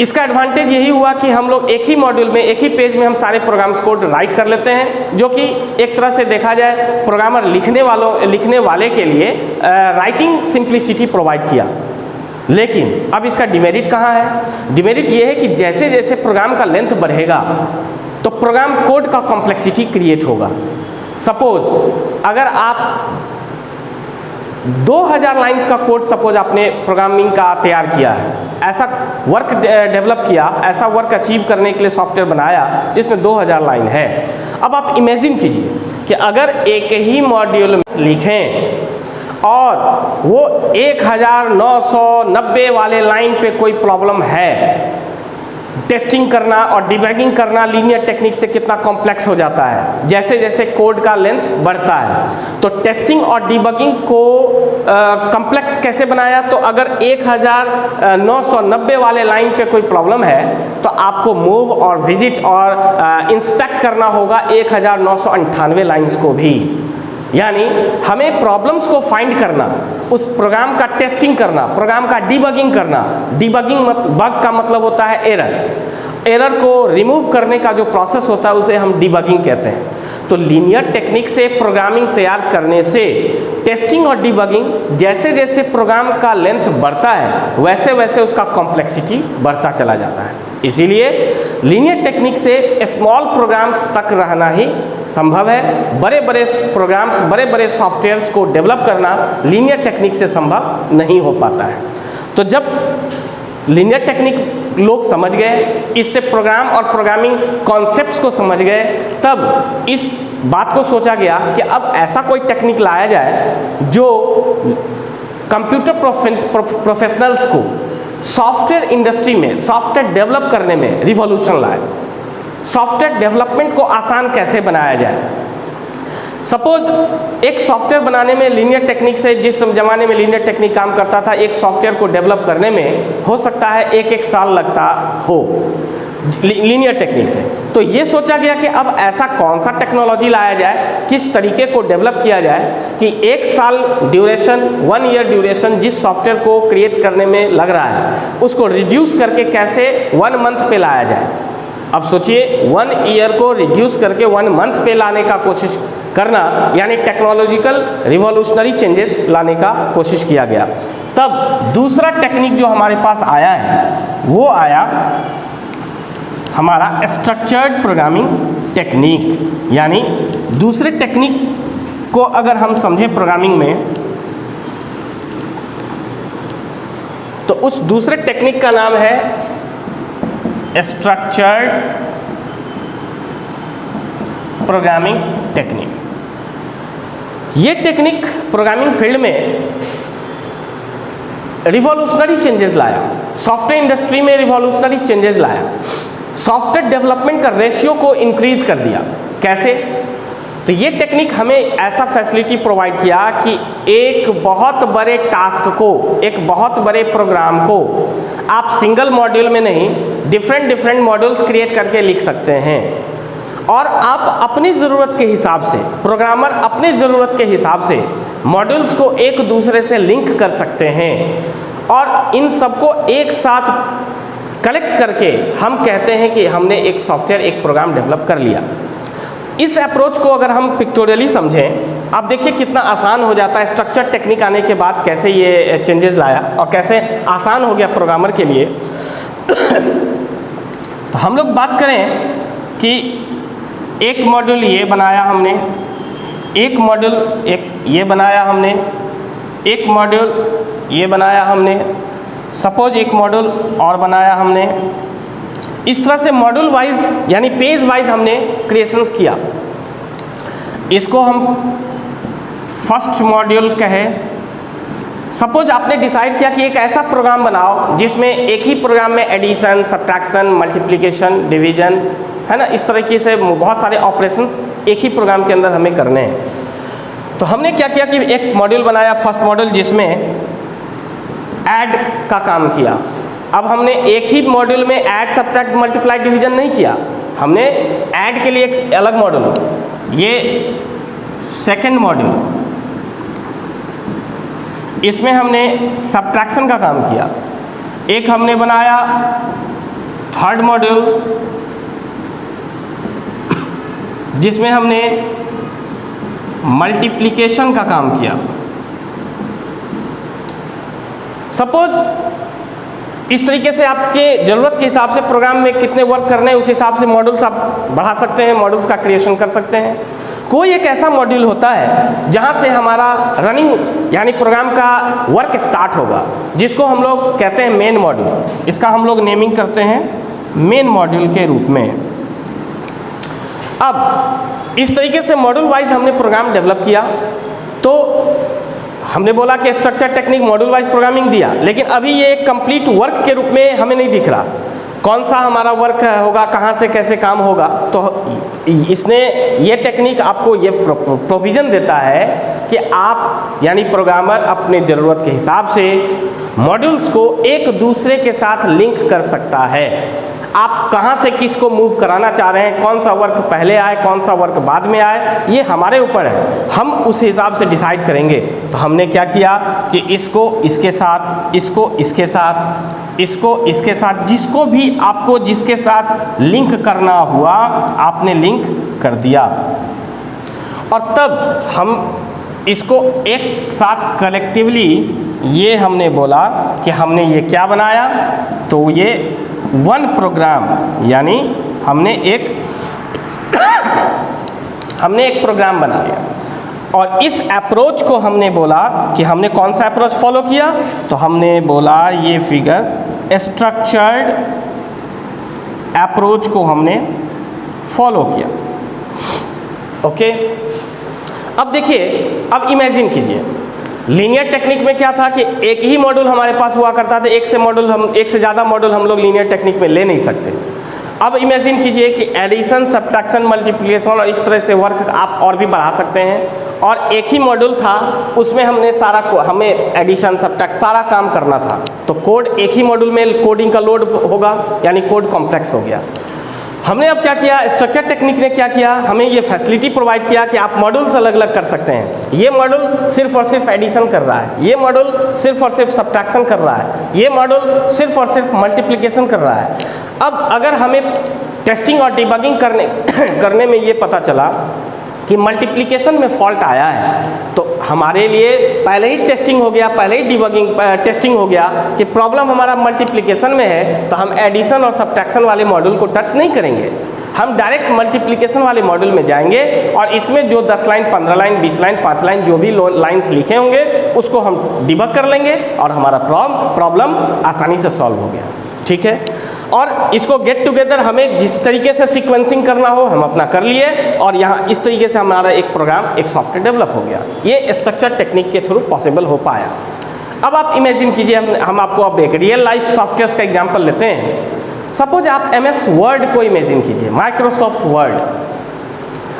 इसका एडवांटेज यही हुआ कि हम लोग एक ही मॉड्यूल में एक ही पेज में हम सारे प्रोग्राम्स कोड राइट कर लेते हैं, जो कि एक तरह से देखा जाए प्रोग्रामर लिखने वाले के लिए राइटिंग सिंप्लिसिटी प्रोवाइड किया। लेकिन अब इसका डिमेरिट कहाँ है? डिमेरिट ये है कि जैसे जैसे प्रोग्राम का लेंथ बढ़ेगा तो प्रोग्राम कोड का कॉम्प्लेक्सिटी क्रिएट होगा। सपोज अगर आप 2000 लाइंस का कोड सपोज आपने प्रोग्रामिंग का तैयार किया है, ऐसा वर्क डेवलप किया, ऐसा वर्क अचीव करने के लिए सॉफ्टवेयर बनाया जिसमें 2000 लाइन है। अब आप इमेजिन कीजिए कि अगर एक ही मॉड्यूल में लिखें और वो 1990 वाले लाइन पे कोई प्रॉब्लम है टेस्टिंग करना और डिबगिंग करना लीनियर टेक्निक से कितना कॉम्प्लेक्स हो जाता है जैसे जैसे कोड का लेंथ बढ़ता है। तो टेस्टिंग और डिबगिंग को कॉम्प्लेक्स कैसे बनाया, तो अगर 1990 वाले लाइन पे कोई प्रॉब्लम है तो आपको मूव और विजिट और इंस्पेक्ट करना होगा 1998 लाइन्स को भी। यानी हमें प्रॉब्लम्स को फाइंड करना, उस प्रोग्राम का टेस्टिंग करना, प्रोग्राम का डिबगिंग करना। डिबगिंग बग का मतलब होता है एरर को रिमूव करने का जो प्रोसेस होता है उसे हम डिबगिंग कहते हैं। तो लीनियर टेक्निक से प्रोग्रामिंग तैयार करने से टेस्टिंग और डिबगिंग जैसे जैसे प्रोग्राम का लेंथ बढ़ता है वैसे वैसे उसका कॉम्प्लेक्सिटी बढ़ता चला जाता है। इसीलिए लीनियर टेक्निक से स्मॉल प्रोग्राम्स तक रहना ही संभव है। बड़े बड़े प्रोग्राम्स, बड़े बड़े सॉफ्टवेयर्स को डेवलप करना लीनियर टेक्निक से संभव नहीं हो पाता है। तो जब लीनियर टेक्निक लोग समझ गए, इससे प्रोग्राम और प्रोग्रामिंग कॉन्सेप्ट्स को समझ गए, तब इस बात को सोचा गया कि अब ऐसा कोई टेक्निक लाया जाए जो कंप्यूटर प्रोफेशनल्स को सॉफ्टवेयर इंडस्ट्री में सॉफ्टवेयर डेवलप करने में रिवॉल्यूशन लाए। सॉफ्टवेयर डेवलपमेंट को आसान कैसे बनाया जाए। सपोज एक सॉफ्टवेयर बनाने में लीनियर टेक्निक से, जिस ज़माने में लीनियर टेक्निक काम करता था, एक सॉफ्टवेयर को डेवलप करने में हो सकता है एक साल लगता हो लीनियर टेक्निक से। तो ये सोचा गया कि अब ऐसा कौन सा टेक्नोलॉजी लाया जाए, किस तरीके को डेवलप किया जाए कि 1 साल ड्यूरेशन, 1 ईयर ड्यूरेशन जिस सॉफ्टवेयर को क्रिएट करने में लग रहा है उसको रिड्यूस करके कैसे 1 मंथ पे लाया जाए। अब सोचिए 1 ईयर को रिड्यूस करके 1 मंथ पे लाने का कोशिश करना, यानी टेक्नोलॉजिकल रिवॉल्यूशनरी चेंजेस लाने का कोशिश किया गया। तब दूसरा टेक्निक जो हमारे पास आया है वो आया हमारा स्ट्रक्चर्ड प्रोग्रामिंग टेक्निक। यानी दूसरे टेक्निक को अगर हम समझें प्रोग्रामिंग में, तो उस दूसरे टेक्निक का नाम है स्ट्रक्चर्ड प्रोग्रामिंग टेक्निक। ये टेक्निक प्रोग्रामिंग फील्ड में रिवॉल्यूशनरी चेंजेस लाया, सॉफ्टवेयर इंडस्ट्री में रिवॉल्यूशनरी चेंजेस लाया, सॉफ्टवेयर डेवलपमेंट का रेशियो को इंक्रीज कर दिया। कैसे? तो ये टेक्निक हमें ऐसा फैसिलिटी प्रोवाइड किया कि एक बहुत बड़े टास्क को, एक बहुत बड़े प्रोग्राम को आप सिंगल मॉड्यूल में नहीं, डिफरेंट मॉड्यूल्स क्रिएट करके लिख सकते हैं और आप अपनी ज़रूरत के हिसाब से, प्रोग्रामर अपनी ज़रूरत के हिसाब से मॉड्यूल्स को एक दूसरे से लिंक कर सकते हैं और इन सबको एक साथ कलेक्ट करके हम कहते हैं कि हमने एक सॉफ्टवेयर, एक प्रोग्राम डेवलप कर लिया। इस अप्रोच को अगर हम पिक्टोरियली समझें, आप देखिए कितना आसान हो जाता है। स्ट्रक्चर टेक्निक आने के बाद कैसे ये चेंजेस लाया और कैसे आसान हो गया प्रोग्रामर के लिए। तो हम लोग बात करें कि एक मॉड्यूल ये बनाया हमने, एक मॉड्यूल एक ये बनाया हमने, एक मॉड्यूल ये बनाया हमने, सपोज एक मॉड्यूल और बनाया हमने। इस तरह से मॉड्यूल वाइज यानी पेज वाइज हमने क्रिएशंस किया। इसको हम फर्स्ट मॉड्यूल कहें। सपोज आपने डिसाइड किया कि एक ऐसा प्रोग्राम बनाओ जिसमें एक ही प्रोग्राम में एडिशन, सब्ट्रैक्शन, मल्टीप्लिकेशन, डिवीजन, है ना, इस तरीके से बहुत सारे ऑपरेशंस एक ही प्रोग्राम के अंदर हमें करने हैं। तो हमने क्या किया कि एक मॉड्यूल बनाया, फर्स्ट मॉड्यूल, जिसमें ऐड का काम किया। अब हमने एक ही मॉड्यूल में ऐड, सब्ट्रैक्ट, मल्टीप्लाई, डिवीजन नहीं किया, हमने ऐड के लिए एक अलग मॉड्यूल, ये सेकंड मॉड्यूल, इसमें हमने सब्ट्रैक्शन का काम किया। एक हमने बनाया थर्ड मॉड्यूल जिसमें हमने मल्टीप्लिकेशन का काम किया। सपोज इस तरीके से आपके ज़रूरत के हिसाब से प्रोग्राम में कितने वर्क करने हैं उस हिसाब से मॉड्यूल्स आप बढ़ा सकते हैं, मॉड्यूल्स का क्रिएशन कर सकते हैं। कोई एक ऐसा मॉड्यूल होता है जहां से हमारा रनिंग यानी प्रोग्राम का वर्क स्टार्ट होगा, जिसको हम लोग कहते हैं मेन मॉड्यूल। इसका हम लोग नेमिंग करते हैं मेन मॉड्यूल के रूप में। अब इस तरीके से मॉड्यूल वाइज हमने प्रोग्राम डेवलप किया। तो हमने बोला कि structure technique module wise programming दिया, लेकिन अभी ये एक कंप्लीट वर्क के रूप में हमें नहीं दिख रहा। कौन सा हमारा वर्क होगा, कहाँ से कैसे काम होगा। तो इसने ये टेक्निक आपको ये प्रोविज़न देता है कि आप यानी प्रोग्रामर अपने ज़रूरत के हिसाब से मॉड्यूल्स को एक दूसरे के साथ लिंक कर सकता है। आप कहाँ से किसको मूव कराना चाह रहे हैं, कौन सा वर्क पहले आए, कौन सा वर्क बाद में आए, ये हमारे ऊपर है, हम उस हिसाब से डिसाइड करेंगे। तो हमने क्या किया कि इसको इसके साथ, इसको इसके साथ, इसको इसके साथ, जिसको भी आपको जिसके साथ लिंक करना हुआ आपने लिंक कर दिया, और तब हम इसको एक साथ कलेक्टिवली ये हमने बोला कि हमने ये क्या बनाया, तो ये वन प्रोग्राम, यानी हमने एक प्रोग्राम बना लिया। और इस अप्रोच को हमने बोला कि हमने कौन सा अप्रोच फॉलो किया, तो हमने बोला ये फिगर स्ट्रक्चर्ड अप्रोच को हमने फॉलो किया। ओके, अब देखिए, अब इमेजिन कीजिए लीनियर टेक्निक में क्या था कि एक ही मॉड्यूल हमारे पास हुआ करता था, एक से ज़्यादा मॉड्यूल हम लोग लीनियर टेक्निक में ले नहीं सकते। अब इमेजिन कीजिए कि एडिशन, सब्ट्रैक्शन, मल्टीप्लिकेशन और इस तरह से वर्क आप और भी बढ़ा सकते हैं, और एक ही मॉड्यूल था, उसमें हमें एडिशन, सब्ट्रैक्ट सारा काम करना था। तो कोड एक ही मॉड्यूल में कोडिंग का लोड होगा, यानी कोड कॉम्प्लेक्स हो गया। हमने अब क्या किया, स्ट्रक्चर टेक्निक ने क्या किया, हमें ये फैसिलिटी प्रोवाइड किया कि आप मॉड्यूल्स अलग अलग कर सकते हैं। ये मॉड्यूल सिर्फ और सिर्फ एडिशन कर रहा है, ये मॉड्यूल सिर्फ और सिर्फ सब्ट्रैक्शन कर रहा है, ये मॉड्यूल सिर्फ और सिर्फ मल्टीप्लिकेशन कर रहा है। अब अगर हमें टेस्टिंग और डिबगिंग करने में ये पता चला कि मल्टीप्लिकेशन में फॉल्ट आया है, तो हमारे लिए पहले ही टेस्टिंग हो गया, पहले ही डिबगिंग टेस्टिंग हो गया कि प्रॉब्लम हमारा मल्टीप्लिकेशन में है, तो हम एडिशन और सब्ट्रैक्शन वाले मॉड्यूल को टच नहीं करेंगे, हम डायरेक्ट मल्टीप्लिकेशन वाले मॉड्यूल में जाएंगे और इसमें जो 10 लाइन, 15 लाइन, 20 लाइन, 5 लाइन जो भी लाइन्स लिखे होंगे उसको हम डिबग कर लेंगे और हमारा प्रॉब्लम आसानी से सॉल्व हो गया। ठीक है, और इसको गेट टुगेदर हमें जिस तरीके से सीक्वेंसिंग करना हो हम अपना कर लिए, और यहाँ इस तरीके से हमारा एक प्रोग्राम, एक सॉफ्टवेयर डेवलप हो गया। ये स्ट्रक्चर टेक्निक के थ्रू पॉसिबल हो पाया। अब आप इमेजिन कीजिए, हम आपको अब एक रियल लाइफ सॉफ्टवेयर का एग्जाम्पल लेते हैं। सपोज आप MS वर्ड को इमेजिन कीजिए, माइक्रोसॉफ्ट वर्ड,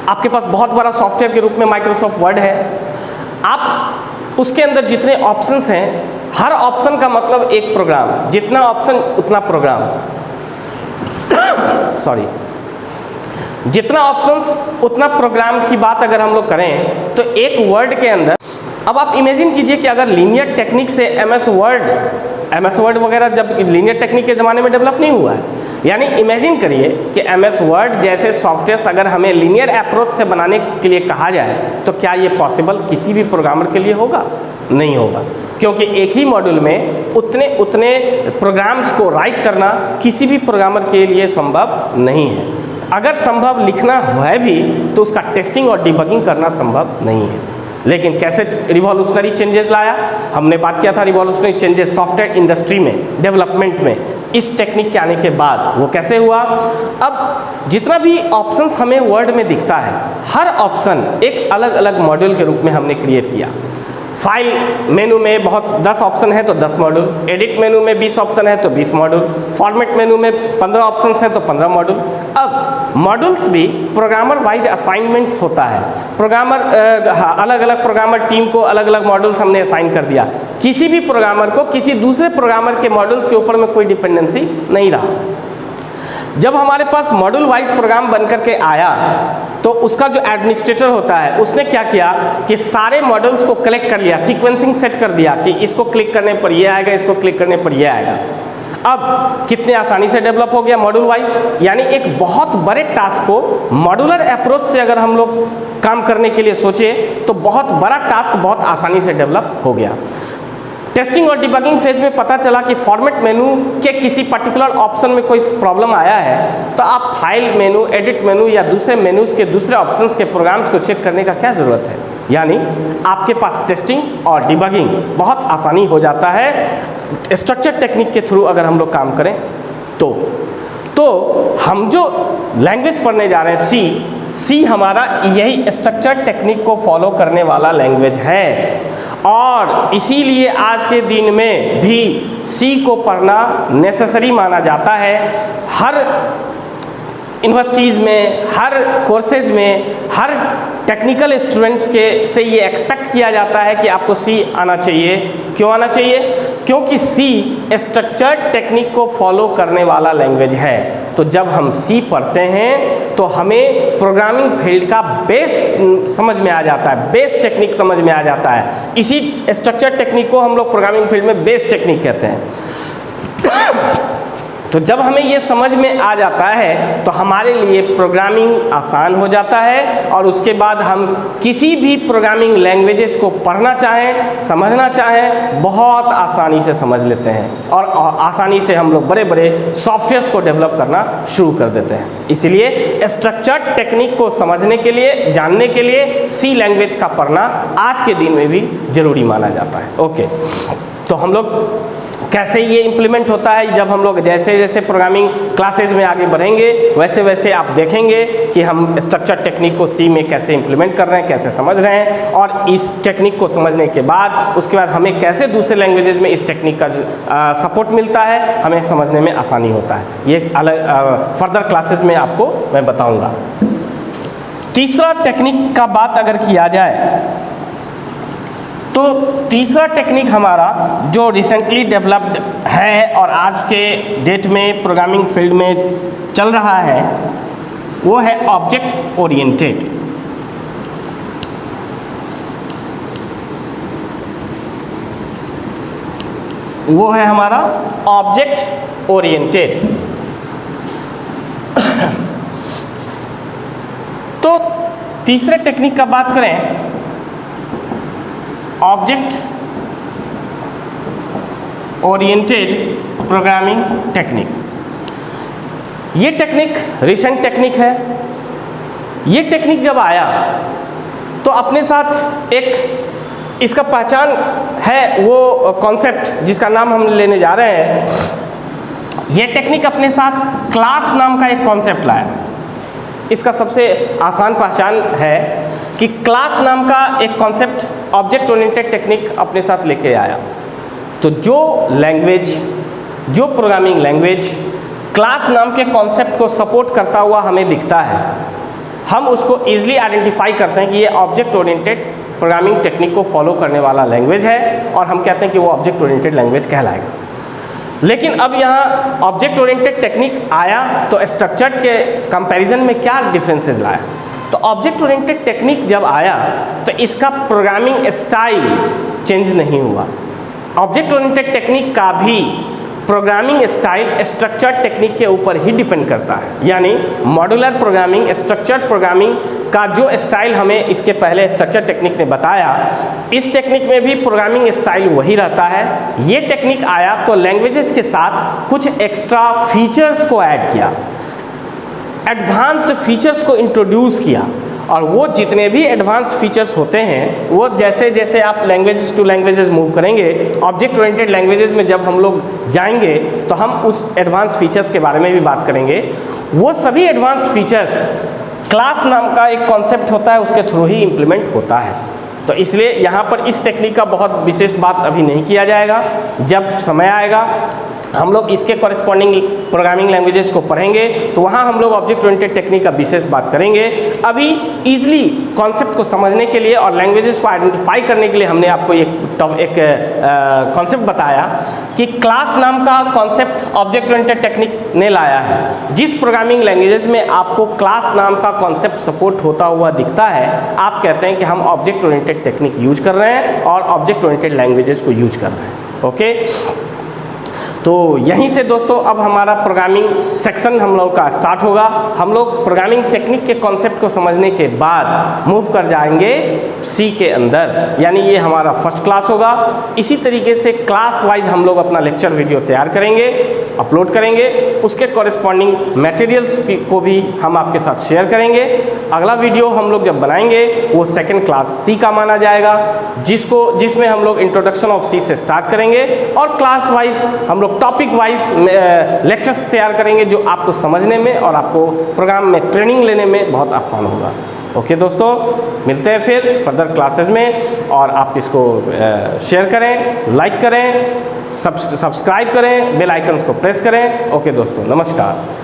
आपके पास बहुत बड़ा सॉफ्टवेयर के रूप में माइक्रोसॉफ्ट वर्ड है। आप उसके अंदर जितने ऑप्शंस हैं, हर ऑप्शन का मतलब एक प्रोग्राम, जितना ऑप्शन उतना प्रोग्राम सॉरी, जितना ऑप्शंस उतना प्रोग्राम की बात अगर हम लोग करें तो एक वर्ड के अंदर, अब आप इमेजिन कीजिए कि अगर लीनियर टेक्निक से MS वर्ड वगैरह जब लीनियर टेक्निक के ज़माने में डेवलप नहीं हुआ है, यानी इमेजिन करिए कि MS वर्ड जैसे सॉफ्टवेयर अगर हमें लीनियर अप्रोच से बनाने के लिए कहा जाए तो क्या ये पॉसिबल किसी भी प्रोग्रामर के लिए होगा? नहीं होगा, क्योंकि एक ही मॉड्यूल में उतने प्रोग्राम्स को राइट करना किसी भी प्रोग्रामर के लिए संभव नहीं है। अगर संभव लिखना है भी तो उसका टेस्टिंग और डिबगिंग करना संभव नहीं है। लेकिन कैसे रिवॉल्यूशनरी चेंजेस लाया, हमने बात किया था रिवॉल्यूशनरी चेंजेस सॉफ्टवेयर इंडस्ट्री में, डेवलपमेंट में, इस टेक्निक के आने के बाद वो कैसे हुआ। अब जितना भी ऑप्शंस हमें वर्ड में दिखता है, हर ऑप्शन एक अलग अलग मॉड्यूल के रूप में हमने क्रिएट किया। फाइल मेनू में 10 ऑप्शन है तो 10 मॉड्यूल, एडिट मेनू में 20 ऑप्शन है तो 20 मॉड्यूल, फॉर्मेट मेनू में 15 ऑप्शन है तो 15 मॉड्यूल। अब मॉड्यूल्स भी प्रोग्रामर वाइज असाइनमेंट्स होता है, अलग अलग प्रोग्रामर टीम को अलग अलग मॉड्यूल्स हमने असाइन कर दिया। किसी भी प्रोग्रामर को किसी दूसरे प्रोग्रामर के मॉड्यूल्स के ऊपर में कोई डिपेंडेंसी नहीं रहा। जब हमारे पास मॉड्यूल वाइज प्रोग्राम बन करके आया तो उसका जो एडमिनिस्ट्रेटर होता है उसने क्या किया कि सारे मॉड्यूल्स को कलेक्ट कर लिया, सीक्वेंसिंग सेट कर दिया कि इसको क्लिक करने पर ये आएगा, इसको क्लिक करने पर ये आएगा। अब कितने आसानी से डेवलप हो गया मॉड्यूल वाइज, यानी एक बहुत बड़े टास्क को मॉड्यूलर अप्रोच से अगर हम लोग काम करने के लिए सोचे तो बहुत बड़ा टास्क बहुत आसानी से डेवलप हो गया। टेस्टिंग और डिबगिंग फेज में पता चला कि फॉर्मेट मेनू के किसी पर्टिकुलर ऑप्शन में कोई प्रॉब्लम आया है तो आप फाइल मेनू, एडिट मेनू या दूसरे मेनूज के दूसरे ऑप्शंस के प्रोग्राम्स को चेक करने का क्या ज़रूरत है। यानी आपके पास टेस्टिंग और डिबगिंग बहुत आसानी हो जाता है स्ट्रक्चर टेक्निक के थ्रू अगर हम लोग काम करें तो हम जो लैंग्वेज पढ़ने जा रहे हैं सी हमारा यही स्ट्रक्चर टेक्निक को फॉलो करने वाला लैंग्वेज है। और इसीलिए आज के दिन में भी सी को पढ़ना नेसेसरी माना जाता है। हर यूनिवर्सिटीज़ में, हर कोर्सेज में, हर टेक्निकल स्टूडेंट्स के से ये एक्सपेक्ट किया जाता है कि आपको सी आना चाहिए। क्यों आना चाहिए? क्योंकि सी स्ट्रक्चर्ड टेक्निक को फॉलो करने वाला लैंग्वेज है। तो जब हम सी पढ़ते हैं तो हमें प्रोग्रामिंग फील्ड का बेस समझ में आ जाता है, बेस टेक्निक समझ में आ जाता है। इसी स्ट्रक्चर्ड टेक्निक को हम लोग प्रोग्रामिंग फील्ड में बेस टेक्निक कहते हैं। तो जब हमें ये समझ में आ जाता है तो हमारे लिए प्रोग्रामिंग आसान हो जाता है और उसके बाद हम किसी भी प्रोग्रामिंग लैंग्वेजेस को पढ़ना चाहें, समझना चाहें, बहुत आसानी से समझ लेते हैं और आसानी से हम लोग बड़े बड़े सॉफ्टवेयर्स को डेवलप करना शुरू कर देते हैं। इसलिए स्ट्रक्चर्ड टेक्निक को समझने के लिए, जानने के लिए सी लैंग्वेज का पढ़ना आज के दिन में भी ज़रूरी माना जाता है। ओके, तो हम लोग कैसे ये इम्प्लीमेंट होता है? जब हम लोग जैसे जैसे प्रोग्रामिंग क्लासेस में आगे बढ़ेंगे वैसे वैसे आप देखेंगे कि हम स्ट्रक्चर टेक्निक को सी में कैसे इम्प्लीमेंट कर रहे हैं, कैसे समझ रहे हैं, और इस टेक्निक को समझने के बाद उसके बाद हमें कैसे दूसरे लैंग्वेजेस में इस टेक्निक का सपोर्ट मिलता है, हमें समझने में आसानी होता है। ये अलग फर्दर क्लासेस में आपको मैं बताऊँगा। तीसरा टेक्निक का बात अगर किया जाए तो तीसरा टेक्निक हमारा जो रिसेंटली डेवलप्ड है और आज के डेट में प्रोग्रामिंग फील्ड में चल रहा है वो है ऑब्जेक्ट ओरिएंटेड। वो है हमारा ऑब्जेक्ट ओरिएंटेड। तो तीसरे टेक्निक का बात करें, ऑब्जेक्ट ओरिएंटेड प्रोग्रामिंग टेक्निक। ये टेक्निक रिसेंट टेक्निक है। ये टेक्निक जब आया तो अपने साथ एक इसका पहचान है, वो कॉन्सेप्ट जिसका नाम हम लेने जा रहे हैं। ये टेक्निक अपने साथ क्लास नाम का एक कॉन्सेप्ट लाया। इसका सबसे आसान पहचान है कि क्लास नाम का एक कॉन्सेप्ट ऑब्जेक्ट ओरिएंटेड टेक्निक अपने साथ लेके आया। तो जो लैंग्वेज, जो प्रोग्रामिंग लैंग्वेज क्लास नाम के कॉन्सेप्ट को सपोर्ट करता हुआ हमें दिखता है, हम उसको ईजिली आइडेंटिफाई करते हैं कि ये ऑब्जेक्ट ओरिएंटेड प्रोग्रामिंग टेक्निक को फॉलो करने वाला लैंग्वेज है और हम कहते हैं कि वो ऑब्जेक्ट ओरिएंटेड लैंग्वेज कहलाएगा। लेकिन अब यहाँ ऑब्जेक्ट ओरिएंटेड टेक्निक आया तो स्ट्रक्चर्ड के कंपैरिजन में क्या डिफरेंसेस लाया? तो ऑब्जेक्ट ओरिएंटेड टेक्निक जब आया तो इसका प्रोग्रामिंग स्टाइल चेंज नहीं हुआ। ऑब्जेक्ट ओरिएंटेड टेक्निक का भी प्रोग्रामिंग स्टाइल स्ट्रक्चर्ड टेक्निक के ऊपर ही डिपेंड करता है। यानी मॉड्यूलर प्रोग्रामिंग, स्ट्रक्चर्ड प्रोग्रामिंग का जो स्टाइल हमें इसके पहले स्ट्रक्चर टेक्निक ने बताया, इस टेक्निक में भी प्रोग्रामिंग स्टाइल वही रहता है। ये टेक्निक आया तो लैंग्वेजेस के साथ कुछ एक्स्ट्रा फीचर्स को ऐड किया, एडवांस्ड फीचर्स को इंट्रोड्यूस किया, और वो जितने भी एडवांस्ड फीचर्स होते हैं वो जैसे जैसे आप लैंग्वेजेस टू लैंग्वेजेस मूव करेंगे, ऑब्जेक्ट ओरिएंटेड लैंग्वेजेस में जब हम लोग जाएंगे तो हम उस एडवांस फीचर्स के बारे में भी बात करेंगे। वो सभी एडवांस फीचर्स क्लास नाम का एक कॉन्सेप्ट होता है, उसके थ्रू ही इम्प्लीमेंट होता है। तो इसलिए यहाँ पर इस टेक्निक का बहुत विशेष बात अभी नहीं किया जाएगा। जब समय आएगा हम लोग इसके कॉरेस्पॉन्डिंग प्रोग्रामिंग लैंग्वेजेस को पढ़ेंगे तो वहाँ हम लोग ऑब्जेक्ट ओरिएंटेड टेक्निक का विशेष बात करेंगे। अभी ईजिली कॉन्सेप्ट को समझने के लिए और लैंग्वेजेस को आइडेंटिफाई करने के लिए हमने आपको एक कॉन्सेप्ट बताया कि क्लास नाम का कॉन्सेप्ट ऑब्जेक्ट ओरिएंटेड टेक्निक ने लाया है। जिस प्रोग्रामिंग लैंग्वेजेस में आपको क्लास नाम का कॉन्सेप्ट सपोर्ट होता हुआ दिखता है, आप कहते हैं कि हम ऑब्जेक्ट ओरिएंटेड टेक्निक यूज कर रहे हैं और ऑब्जेक्ट ओरिएंटेड लैंग्वेजेस को यूज कर रहे हैं। ओके, तो यहीं से दोस्तों अब हमारा प्रोग्रामिंग सेक्शन हम लोग का स्टार्ट होगा। हम लोग प्रोग्रामिंग टेक्निक के कॉन्सेप्ट को समझने के बाद मूव कर जाएंगे सी के अंदर, यानी ये हमारा फर्स्ट क्लास होगा। इसी तरीके से क्लास वाइज हम लोग अपना लेक्चर वीडियो तैयार करेंगे, अपलोड करेंगे, उसके कॉरेस्पॉन्डिंग मटेरियल्स को भी हम आपके साथ शेयर करेंगे। अगला वीडियो हम लोग जब बनाएंगे वो सेकेंड क्लास सी का माना जाएगा, जिसमें हम लोग इंट्रोडक्शन ऑफ सी से स्टार्ट करेंगे और क्लास वाइज हम लोग टॉपिक वाइज लेक्चर्स तैयार करेंगे जो आपको समझने में और आपको प्रोग्राम में ट्रेनिंग लेने में बहुत आसान होगा। ओके दोस्तों, मिलते हैं फिर फर्दर क्लासेस में, और आप इसको शेयर करें, लाइक करें, सब्सक्राइब करें, बेल आइकन्स को प्रेस करें। ओके दोस्तों, नमस्कार।